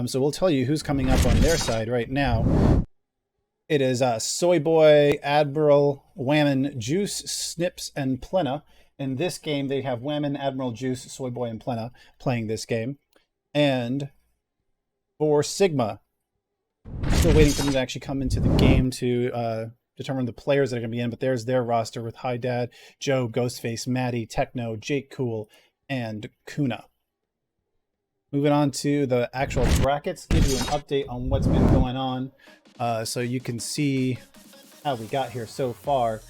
So we'll tell you who's coming up on their side right now. It is Soiiboiii, Admiral, whamminn, Juice, Snips, and Plenah. In this game, they have whamminn, Admiral, Juice, Soiiboiii, and Plenah playing this game. And for Sigma, still waiting for them to actually come into the game to determine the players that are going to be in, but there's their roster with HiDad, Joe, GhostFace, Maddie, Techno, Jake, and Kuna. Moving on to the actual brackets, give you an update on what's been going on so you can see how we got here so far.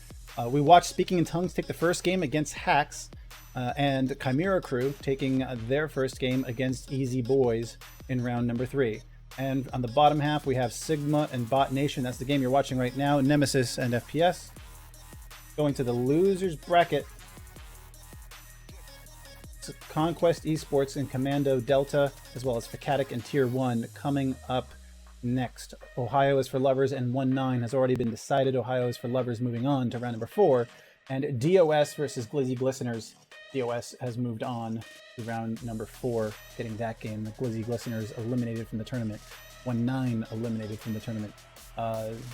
We watched Speaking in Tongues take the first game against Hacks and Chimera Crew taking their first game against Easy Boys in round number 3. And on the bottom half, we have Sigma and BotNation. That's the game you're watching right now. Nemesis and FPS. Going to the losers bracket. Conquest Esports and Commando Delta, as well as Facatic and Tier 1 coming up next. Ohio is for Lovers and 1-9 has already been decided. Ohio is for Lovers moving on to round number 4. And DOS versus Glizzy Glisteners. DOS has moved on to round number 4, getting that game. The Glizzy Glisteners eliminated from the tournament. 1-9 eliminated from the tournament.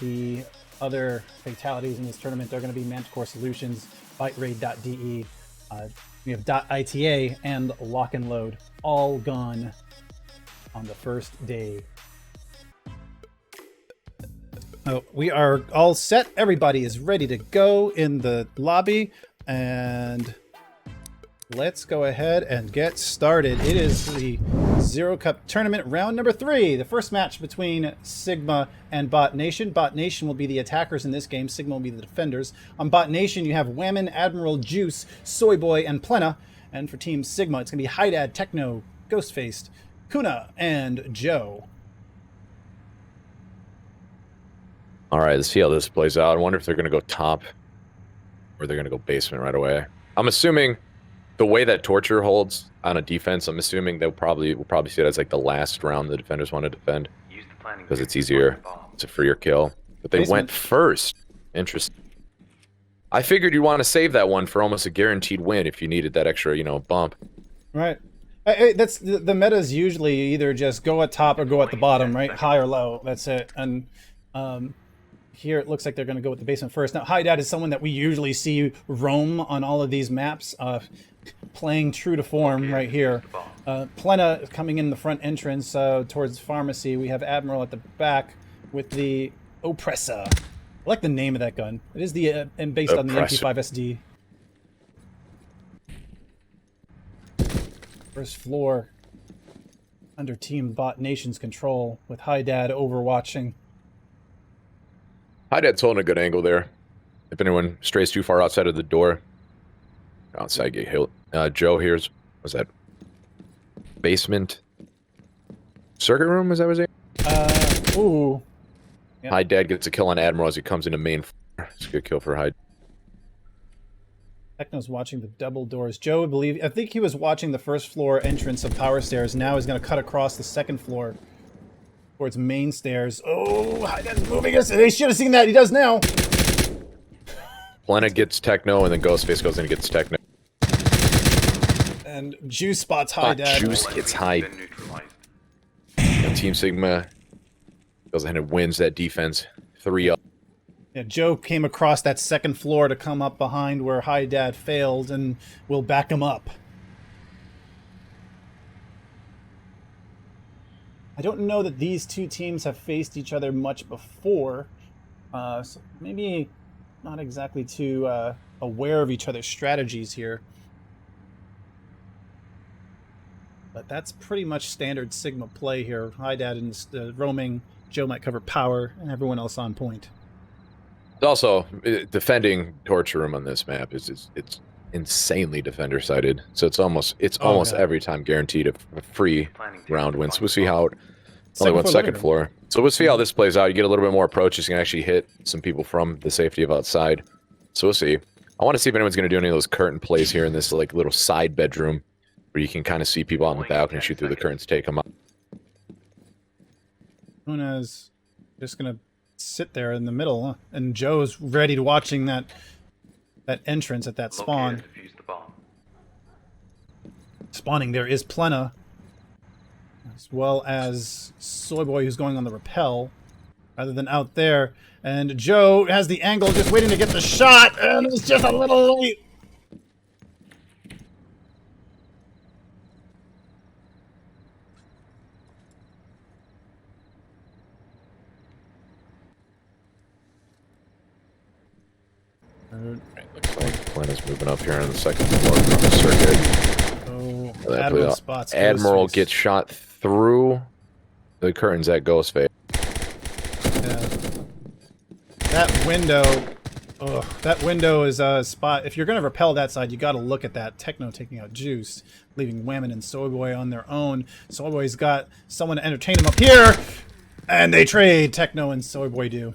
The other fatalities in this tournament are going to be Manticore Solutions, BiteRaid.de, we have .ita and Lock and Load, all gone on the first day. We are all set. Everybody is ready to go in the lobby, and let's go ahead and get started. It is the Zero Cup Tournament, round number 3. The first match between Sigma and BotNation. BotNation will be the attackers in this game. Sigma will be the defenders. On BotNation, you have whamminn, Admiral, Juice, Soiiboiii, and Plenah. And for Team Sigma, it's going to be HiDad, Techno, GhostFace, Kuna, and Joe. All right, let's see how this plays out. I wonder if they're going to go top or they're going to go basement right away. I'm assuming the way that Torture holds on a defense, I'm assuming we'll probably see it as like the last round the defenders want to defend because it's easier. It's a freer kill. But they went first. Interesting. I figured you'd want to save that one for almost a guaranteed win if you needed that extra, bump. Right. That's the meta is usually either just go at top or go at the bottom, right? High or low. That's it. And here it looks like they're going to go with the basement first. Now, HiDad is someone that we usually see roam on all of these maps, playing true to form right here. Plenah coming in the front entrance towards Pharmacy. We have Admiral at the back with the Oppressor. I like the name of that gun. It is the and based on the MP5 SD. First floor under Team BotNation's control with HiDad overwatching. HiDad's holding a good angle there. If anyone strays too far outside of the door, outside get hit. Joe here's, was that basement circuit room? Was that was it? Ooh. Yep. HiDad gets a kill on Admiral as he comes into main floor. It's a good kill for HiDad. Techno's watching the double doors. Joe, I think he was watching the first floor entrance of Power Stairs. Now he's going to cut across the second floor towards main stairs. Oh, HiDad's moving us. They should have seen that. He does now. Plenah gets Techno, and then Ghostface goes in and gets Techno. And Juice spots HiDad. Juice hits HiDad. Team Sigma goes ahead and wins that defense 3-0. Yeah, Joe came across that second floor to come up behind where HiDad failed, and we'll back him up. I don't know that these two teams have faced each other much before, so maybe not exactly too aware of each other's strategies here. But that's pretty much standard Sigma play here. HiDad and roaming, Joe might cover power, and everyone else on point. Also, defending Torture Room on this map it's insanely defender sided. So it's almost every time guaranteed a free round win. So we'll see how it only went second floor. So we'll see how this plays out. You get a little bit more approaches. You can actually hit some people from the safety of outside. So we'll see. I want to see if anyone's going to do any of those curtain plays here in this like little side bedroom where you can kind of see people on the balcony and shoot through the curtains, take them up. Kuna's just going to sit there in the middle, huh? And Joe's ready to watching that entrance at that spawn. Spawning there is Plenah. as well as Soiiboiii, who's going on the rappel rather than out there. And Joe has the angle, just waiting to get the shot, and it's just a little late. Looks like Plenah's moving up here on the second floor from the circuit. Oh, Admiral spots Admiral GhostFace. gets shot through the curtains at GhostFace. Yeah. That window, that window is a spot. If you're going to repel that side, you got to look at that. Techno taking out Juice, leaving whamminn and Soiiboiii on their own. Soiiboiii's got someone to entertain him up here, and they trade. Techno and Soiiboiii do.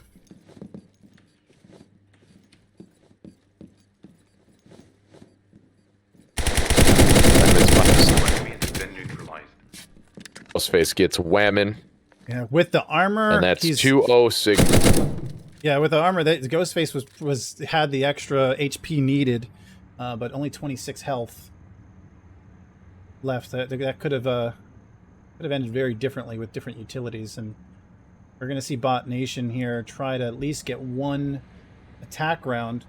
GhostFace gets whamminn. Yeah, with the armor, and that's 2-0 Sigma. Yeah, with the armor, the GhostFace had the extra HP needed, but only 26 health left. That could have ended very differently with different utilities, and we're going to see BotNation here try to at least get one attack round.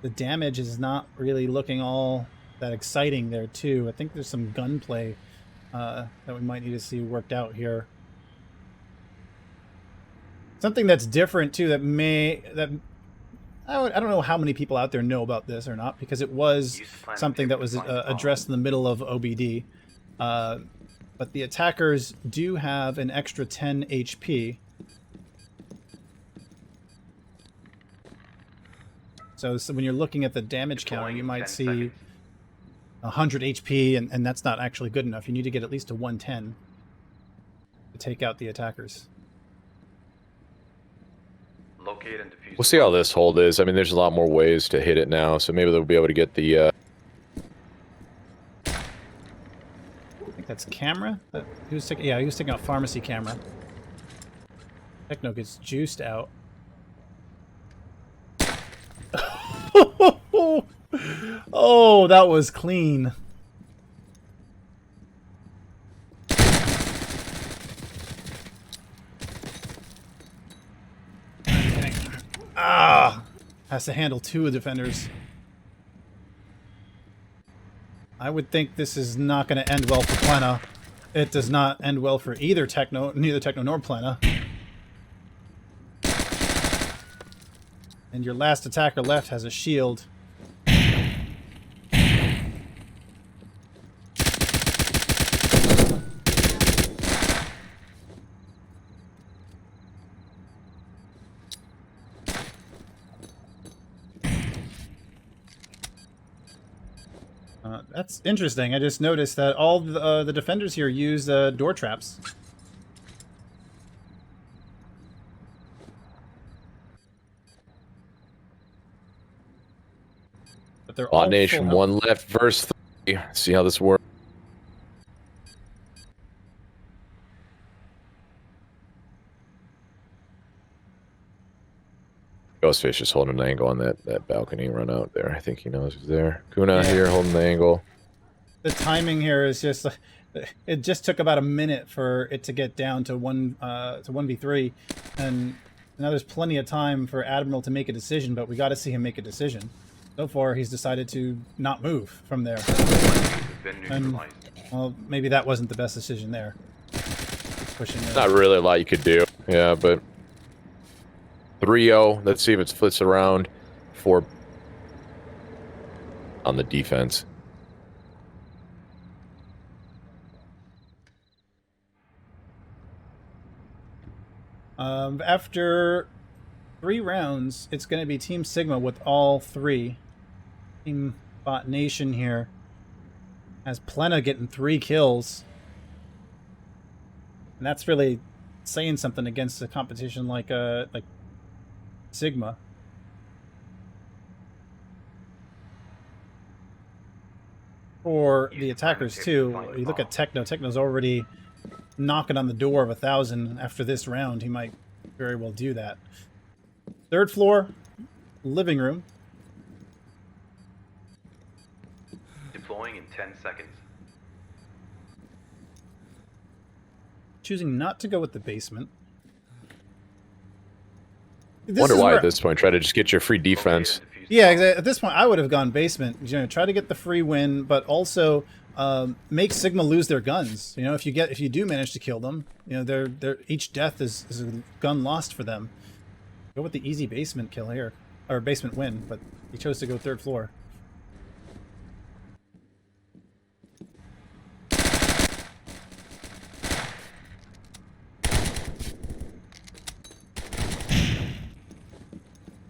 The damage is not really looking all that exciting there too. I think there's some gunplay that we might need to see worked out here. Something that's different too that I don't know how many people out there know about this or not, because it was something that was addressed in the middle of OBD. But the attackers do have an extra 10 HP. So when you're looking at the damage counter, you might see 100 HP, and that's not actually good enough. You need to get at least to 110 to take out the attackers. Locate and defuse. We'll see how this hold is. I mean, there's a lot more ways to hit it now, so maybe they'll be able to get the... I think that's camera. He was taking out pharmacy camera. Techno gets juiced out. Oh, that was clean. Ah, has to handle two defenders. I would think this is not going to end well for Plenah. It does not end well for neither Techno nor Plenah. And your last attacker left has a shield. That's interesting. I just noticed that all the defenders here use door traps. But they're all BotNation, one left, verse 3. See how this works. GhostFace just holding an angle on that balcony run out there. I think he knows who's there. Kuna here holding the angle. The timing here is just... It just took about a minute for it to get down to 1v3, and now there's plenty of time for Admiral to make a decision, but we got to see him make a decision. So far, he's decided to not move from there. And, well, maybe that wasn't the best decision there. Pushing Not really a lot you could do. Yeah, but 3-0. Let's see if it flips around for on the defense. After 3 rounds, it's going to be Team Sigma with all 3. Team BotNation here has Plenah getting 3 kills. And that's really saying something against a competition like Sigma. For the attackers too, you look at Techno. Techno's already knocking on the door of 1,000 after this round. He might very well do that. 3rd floor, living room. Deploying in 10 seconds. Choosing not to go with the basement. Wonder why at this point. Try to just get your free defense. Yeah, exactly. At this point, I would have gone basement. You know, try to get the free win, but also make Sigma lose their guns. You know, if you do manage to kill them, you know, their each death is a gun lost for them. Go with the easy basement kill here, or basement win, but he chose to go third floor.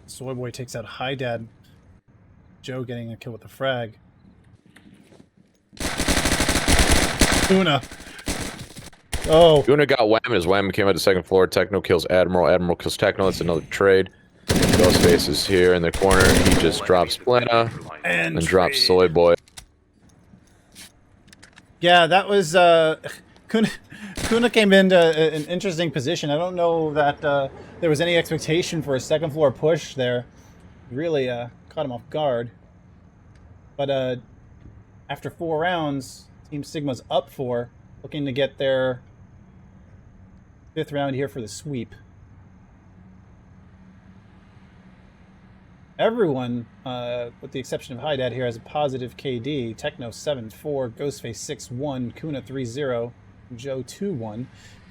Soiiboiii takes out HiDad. Joe getting a kill with the frag. Kuna. Oh. Kuna got whamminn as whamminn came out the second floor. Techno kills Admiral. Admiral kills Techno. That's another trade. GhostFace is here in the corner. He just drops Plenah and drops Soiiboiii. Yeah, that was Kuna came into an interesting position. I don't know that there was any expectation for a second floor push there. Really caught him off guard. But after 4 rounds, Team Sigma's up 4, looking to get their 5th round here for the sweep. Everyone, with the exception of HiDad here, has a positive KD. Techno 7-4, GhostFace 6-1, Kuna 3-0, Joe 2-1,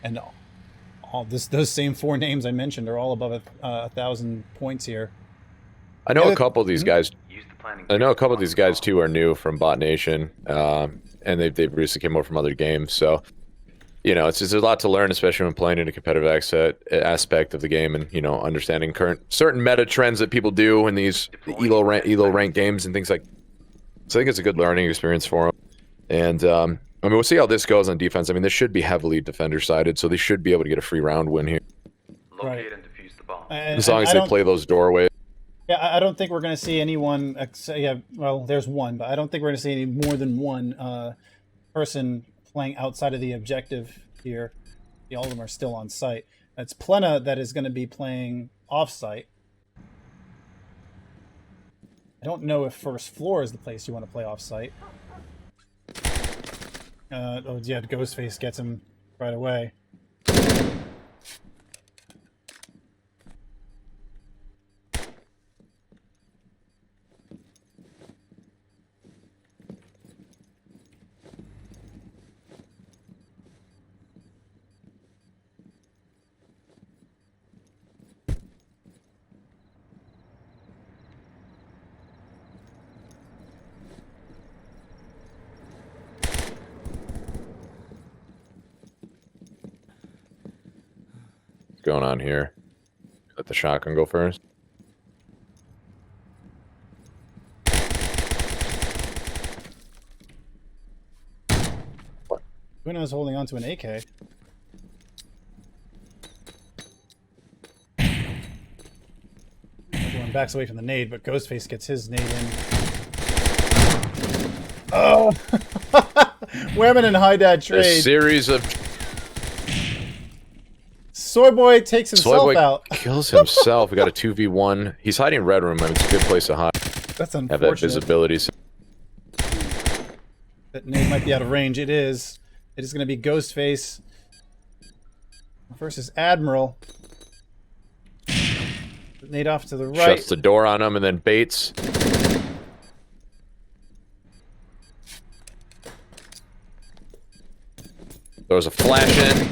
and those same 4 names I mentioned are all above 1,000 points here. I know a couple of these guys. I know a couple of these guys too are new from BotNation, and they've recently came over from other games. So, you know, there's a lot to learn, especially when playing in a competitive aspect of the game, and you know, understanding certain meta trends that people do in these elo rank games and things like. So I think it's a good learning experience for them. And I mean, we'll see how this goes on defense. I mean, this should be heavily defender sided, so they should be able to get a free round win here. Locate and defuse the bomb. As long as they play those doorways. Yeah, I don't think we're going to see anyone. Yeah, well, there's one, but I don't think we're going to see any more than one person playing outside of the objective here. All of them are still on site. It's Plenah that is going to be playing off-site. I don't know if first floor is the place you want to play off-site. Oh yeah, GhostFace gets him right away. Going on here? Let the shotgun go first. What? Kuna's holding on to an AK. Everyone backs away from the nade, but GhostFace gets his nade in. Oh! whamminn and HiDad trade. A series of. Soiiboiii takes himself out. Kills himself. We got a 2v1. He's hiding in red room. I mean, it's a good place to hide. That's unfortunate. Have that visibility. That nade might be out of range. It is. It is going to be GhostFace versus Admiral. Nade off to the right. Shuts the door on him and then baits. Throws a flash in.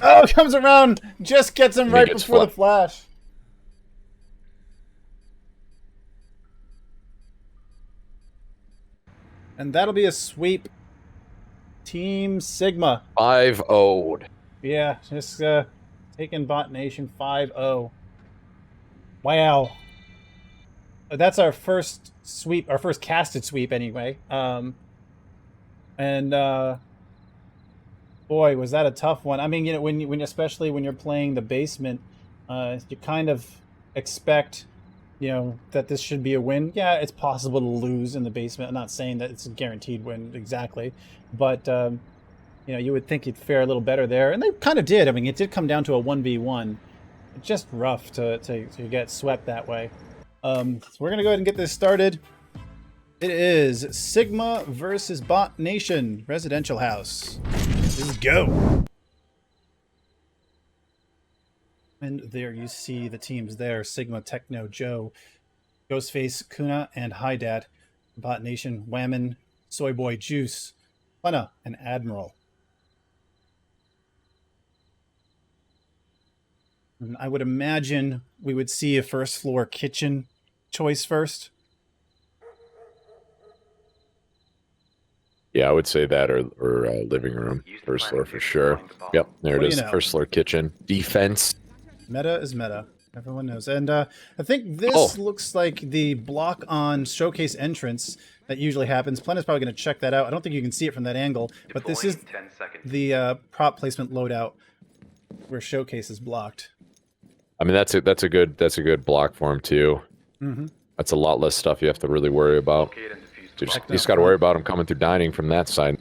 Oh, comes around, just gets him right before the flash. And that'll be a sweep. Team Sigma. 5-0'd. Yeah, just taking BotNation 5-0. Wow. That's our first sweep, our first casted sweep anyway. Boy, was that a tough one. I mean, you know, when especially when you're playing the basement, you kind of expect, you know, that this should be a win. Yeah, it's possible to lose in the basement. I'm not saying that it's a guaranteed win exactly, but you know, you would think you'd fare a little better there, and they kind of did. I mean, it did come down to a 1v1. It's just rough to get swept that way. So we're gonna go ahead and get this started. It is Sigma versus BotNation Residential House. Let's go. And there you see the teams there. Sigma, Techno, Joe, GhostFace, Kuna, and HiDad. BotNation, whamminn, Soiiboiii, Jxph, Plenah, and Admiral. And I would imagine we would see a first floor kitchen choice first. Yeah, I would say that or living room, first floor for sure. Yep, there it is, first floor kitchen. Defense. Meta is meta. Everyone knows. And I think this looks like the block on showcase entrance that usually happens. Plenah's probably going to check that out. I don't think you can see it from that angle, but this is the prop placement loadout where showcase is blocked. I mean, that's a good block for him too. Mm-hmm. That's a lot less stuff you have to really worry about. You just got to worry about him coming through dining from that side.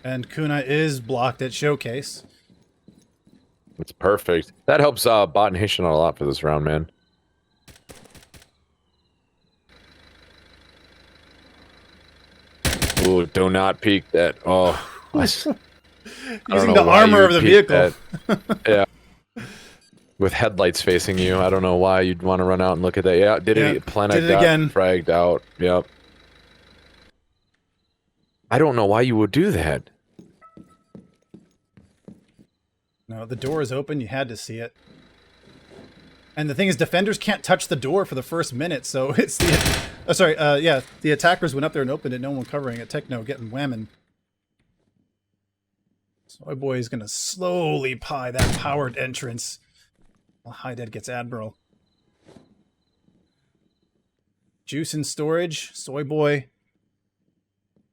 And Kuna is blocked at showcase. It's perfect. That helps BotNation out a lot for this round, man. Ooh, do not peek that. Oh. Using the armor of the vehicle. Yeah. With headlights facing you. I don't know why you'd want to run out and look at that. Yeah, Plenah got again. Fragged out. Yep. I don't know why you would do that. No, the door is open. You had to see it. And the thing is, defenders can't touch the door for the first minute, so it's the... Oh, sorry, yeah, the attackers went up there and opened it, no one covering it. Techno getting whamminn. Soiiboiii is going to slowly pie that powered entrance while HiDad gets Admiral. Juice in storage, Soiiboiii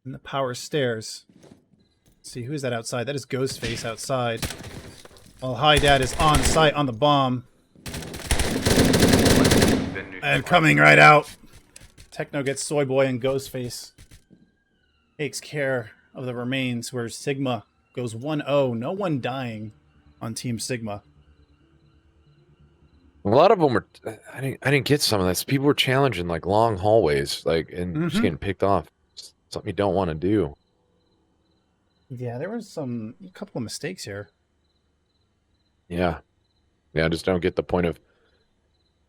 in the power stairs. Let's see, who is that outside? That is GhostFace outside. While HiDad is on site on the bomb. And coming right out. Techno gets Soiiboiii and GhostFace takes care of the remains, where Sigma goes 1-0. No one dying on Team Sigma. A lot of them were... I didn't get some of that. People were challenging like long hallways, like, and just getting picked off. Something you don't want to do. Yeah, there was a couple of mistakes here. Yeah. Yeah, I just don't get the point of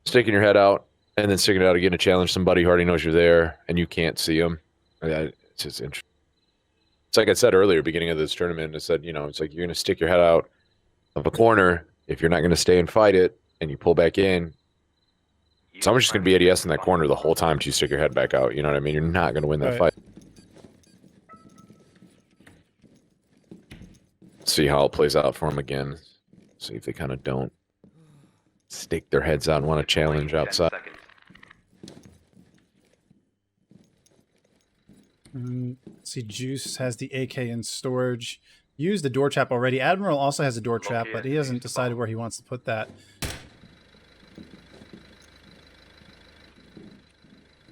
sticking your head out and then sticking it out again to challenge somebody who already knows you're there and you can't see them. It's just interesting. It's like I said earlier, beginning of this tournament, I said, you know, it's like you're going to stick your head out of a corner. If you're not going to stay and fight it and you pull back in, someone's just going to be ADS in that corner the whole time till you stick your head back out. You know what I mean? You're not going to win that fight. See how it plays out for them again. See if they kind of don't stick their heads out and want to challenge outside. See, Juice has the AK in storage. Used the door trap already. Admiral also has a door trap, but he hasn't decided where he wants to put that.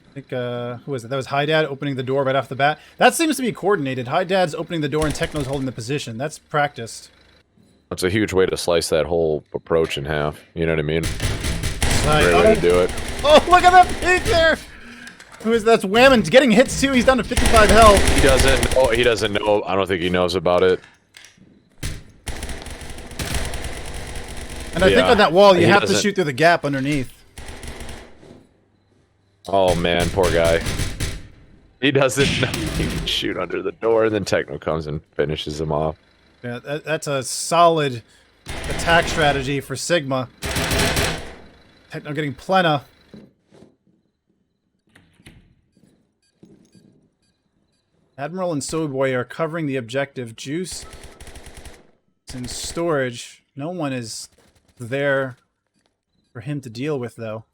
I think, who was it? That was HiDad opening the door right off the bat. That seems to be coordinated. HiDad's opening the door and Techno's holding the position. That's practiced. That's a huge way to slice that whole approach in half. You know what I mean? Great way to do it. Oh, look at that peek there! Who is that? That's whamminn. Getting hits too. He's down to 55 health. He doesn't. Oh, he doesn't know. I don't think he knows about it. And I think on that wall, you have to shoot through the gap underneath. Oh man, poor guy. He doesn't know he can shoot under the door, and then Techno comes and finishes him off. Yeah, that's a solid attack strategy for Sigma. Techno getting Plenah. Admiral and Soiiboiii are covering the objective. Juice is in storage. No one is there for him to deal with, though.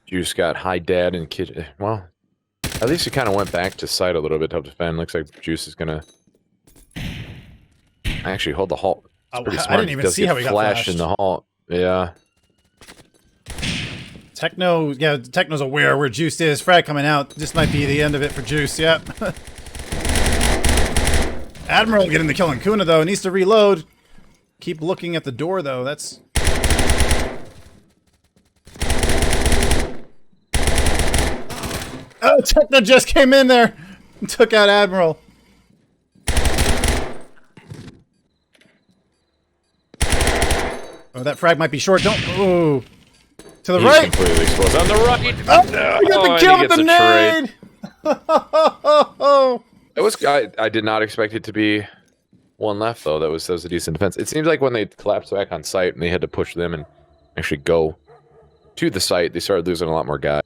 Juice got HiDad and kid. Well, at least he kind of went back to site a little bit to help defend. Looks like Juice is gonna actually hold the halt. It's pretty smart. I didn't even see how he got flashed in the halt. Yeah. Techno, yeah, Techno's aware where Juice is. Frag coming out. This might be the end of it for Juice. Yep. Admiral getting the kill on Kuna, though. Needs to reload. Keep looking at the door, though. That's... Oh, Techno just came in there and took out Admiral. Oh, that frag might be short. Don't... Ooh. To the He's right. completely exposed. On the right. Oh, we got the kill with the nade. It was. I did not expect it to be one left though. That was a decent defense. It seems like when they collapsed back on site and they had to push them and actually go to the site, they started losing a lot more guys.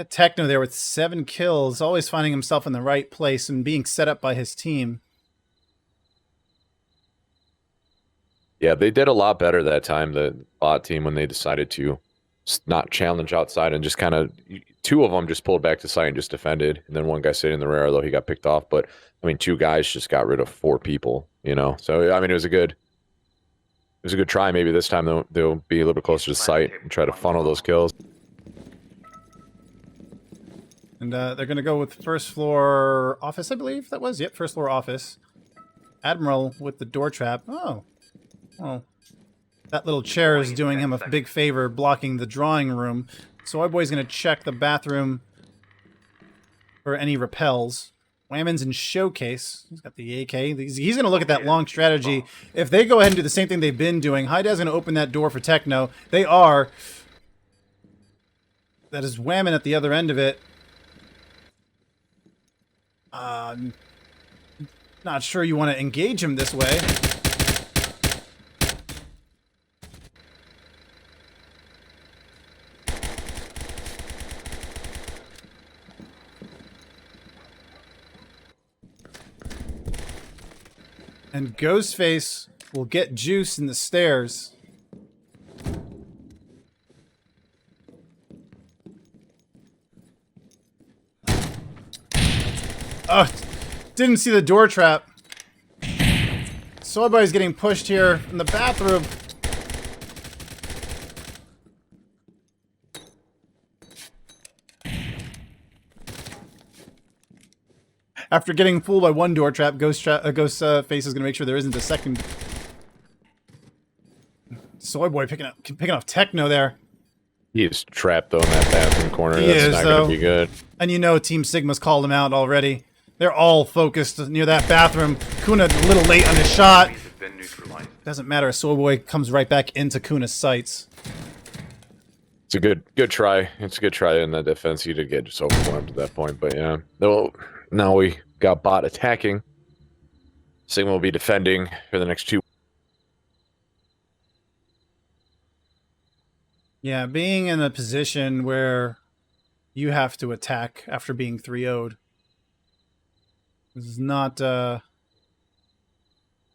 Techno there with 7 kills, always finding himself in the right place and being set up by his team. Yeah, they did a lot better that time, the bot team, when they decided to not challenge outside and just kind of... 2 of them just pulled back to site and just defended. And then one guy stayed in the rear, although he got picked off. But, I mean, 2 guys just got rid of 4 people, you know? So, I mean, it was a good try. Maybe this time they'll be a little bit closer to site and try to funnel those kills. And they're going to go with first floor office, I believe that was. Yep, first floor office. Admiral with the door trap. Oh. Well, that little chair is doing him a big favor, blocking the drawing room. Soiiboii's going to check the bathroom for any repels. Whamminn's in showcase. He's got the AK. He's going to look at that long strategy. If they go ahead and do the same thing they've been doing, HiDad's going to open that door for Techno. They are. That is Whamminn at the other end of it. Not sure you want to engage him this way. And GhostFace will get juice in the stairs. Oh, didn't see the door trap. Soiiboii's getting pushed here in the bathroom. After getting fooled by one door trap, GhostFace is going to make sure there isn't a second. Soiiboiii picking off Techno there. He is trapped though in that bathroom corner. He That's is, not going to be good. And you know Team Sigma's called him out already. They're all focused near that bathroom. Kuna a little late on his shot. Doesn't matter. Soiiboiii comes right back into Kuna's sights. It's a good try. It's a good try in the defense. He did get just overwhelmed at that point, but yeah. Now we got bot attacking. Sigma will be defending for the next 2. Yeah, being in a position where you have to attack after being 3-0'd. This is not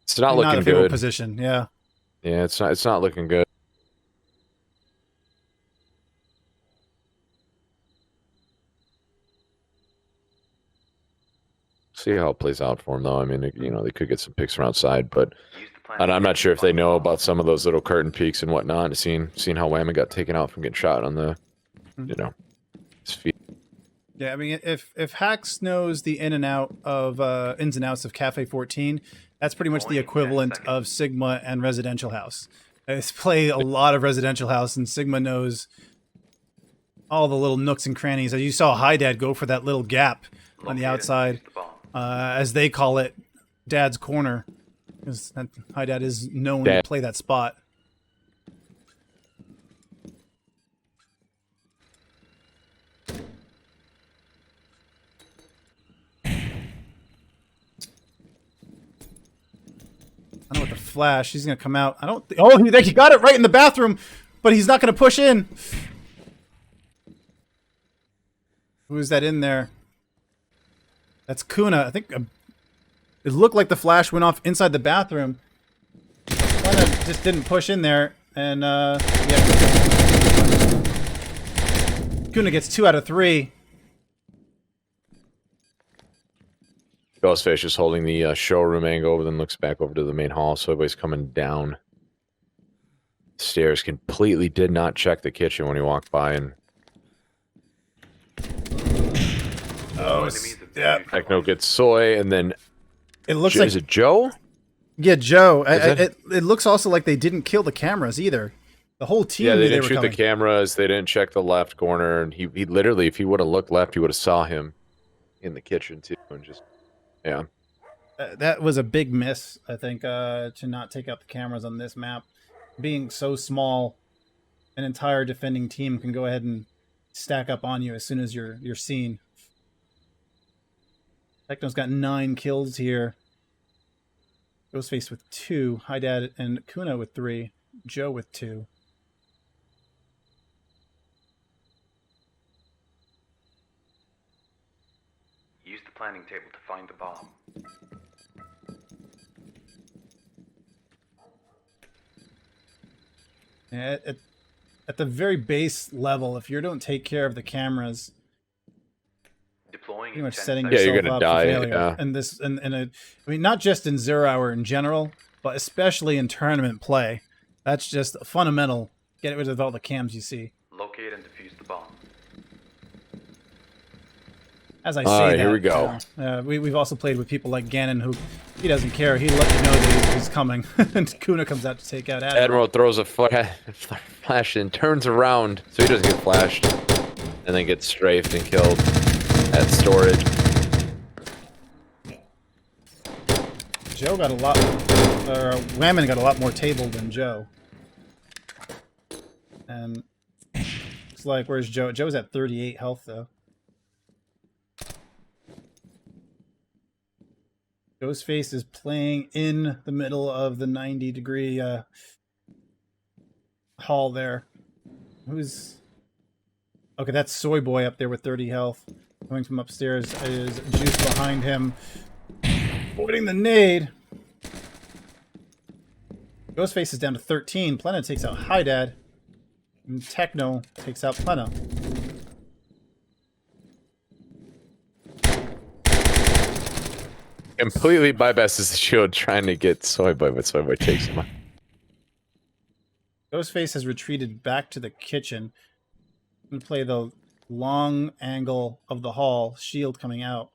it's not looking a favorable good. Position, yeah. Yeah, it's not looking good. See how it plays out for him, though. I mean, you know, they could get some picks from outside, but I'm not sure if they know about some of those little curtain peeks and whatnot. Seeing how Whamminn got taken out from getting shot on the, you know, his feet. Yeah, I mean, if Hacks knows the ins and outs of Cafe 14, that's pretty much the equivalent of Sigma and Residential House. They play a lot of Residential House, and Sigma knows all the little nooks and crannies. As you saw HiDad go for that little gap on the outside, as they call it, Dad's Corner. Because HiDad is known to play that spot. I know with the flash, he's going to come out. I don't... Oh, he got it right in the bathroom, but he's not going to push in. Who is that in there? That's Kuna. I think it looked like the flash went off inside the bathroom. Plenah just didn't push in there, and yeah. Kuna gets 2 out of 3. GhostFace is holding the showroom angle, but then looks back over to the main hall, so everybody's coming down. Stairs completely did not check the kitchen when he walked by, and oh, close. Yeah. Techno gets Soy, and then It looks like is it Joe? yeah, Joe. Is It looks also like they didn't kill the cameras either. The whole team Yeah, knew they they didn't were shoot coming. the cameras. They didn't check the left corner, and he literally, if he would have looked left, he would have saw him in the kitchen too, and just yeah. That was a big miss, I think, to not take out the cameras on this map. Being so small, an entire defending team can go ahead and stack up on you as soon as you're seen. Techno's got 9 kills here. GhostFace with 2, HiDad and Kuna with 3, Joe with 2. Use the planning table to find the bomb. At the very base level, if you don't take care of the cameras, Deploying pretty much 10 setting seconds. Yeah, yourself you're gonna up die, for failure. yeah. And this, and I mean, not just in 0 hour in general, but especially in tournament play. That's just fundamental. Get rid of all the cams you see. Locate and defuse the bomb. As I All say right, that, here we go. We've also played with people like Gannon, who he doesn't care. He let you know that he's coming, and Kuna comes out to take out Admiral. Admiral throws a flash and turns around so he doesn't get flashed, and then gets strafed and killed at storage. Joe got a lot, or whamminn got a lot more table than Joe. And it's like, where's Joe? Joe's at 38 health though. GhostFace is playing in the middle of the 90-degree hall there. Who's... Okay, that's Soiiboiii up there with 30 health. Coming from upstairs is Juice behind him. Avoiding the nade. GhostFace is down to 13. Plenah takes out HiDad. And Techno takes out Plenah. Completely bypasses the shield trying to get Soiiboiii, but Soiiboiii takes him out. GhostFace has retreated back to the kitchen. I'm going to play the long angle of the hall. Shield coming out.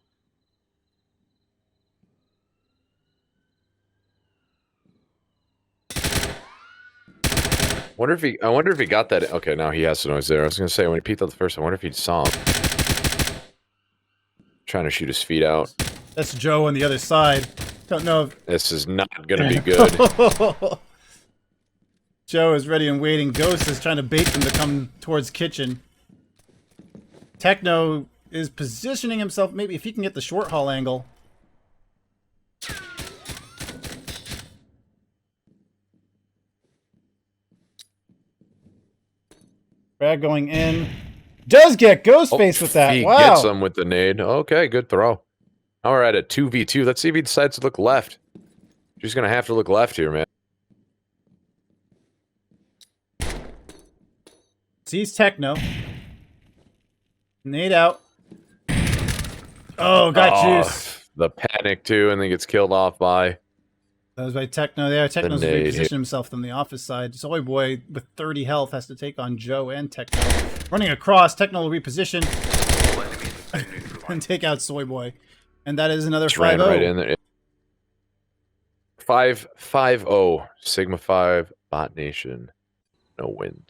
I wonder if he got that. Okay, now he has the noise there. I was gonna say when he peeked out the first, I wonder if he saw him. Trying to shoot his feet out. That's Joe on the other side. Don't know if... This is not gonna be good. Joe is ready and waiting. Ghost is trying to bait them to come towards kitchen. Techno is positioning himself. Maybe if he can get the short haul angle. Brad going in. Does get GhostFace with that. He Wow. gets him with the nade. Okay, good throw. Now we're at a 2v2. Let's see if he decides to look left. He's gonna have to look left here, man. Sees Techno. Nade out. Oh, got Juice. The panic too, and then gets killed off by. That was by Techno there. Techno's nade. repositioned himself on the office side. Soiiboiii with 30 health has to take on Joe and Techno. Running across, Techno will reposition and take out Soiiboiii. And that is another 5-0. Right in there. 5-5-0. Sigma 5, BotNation. No win.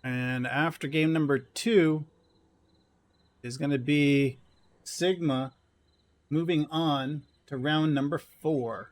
And after game number 2 is going to be Sigma moving on to round number 4.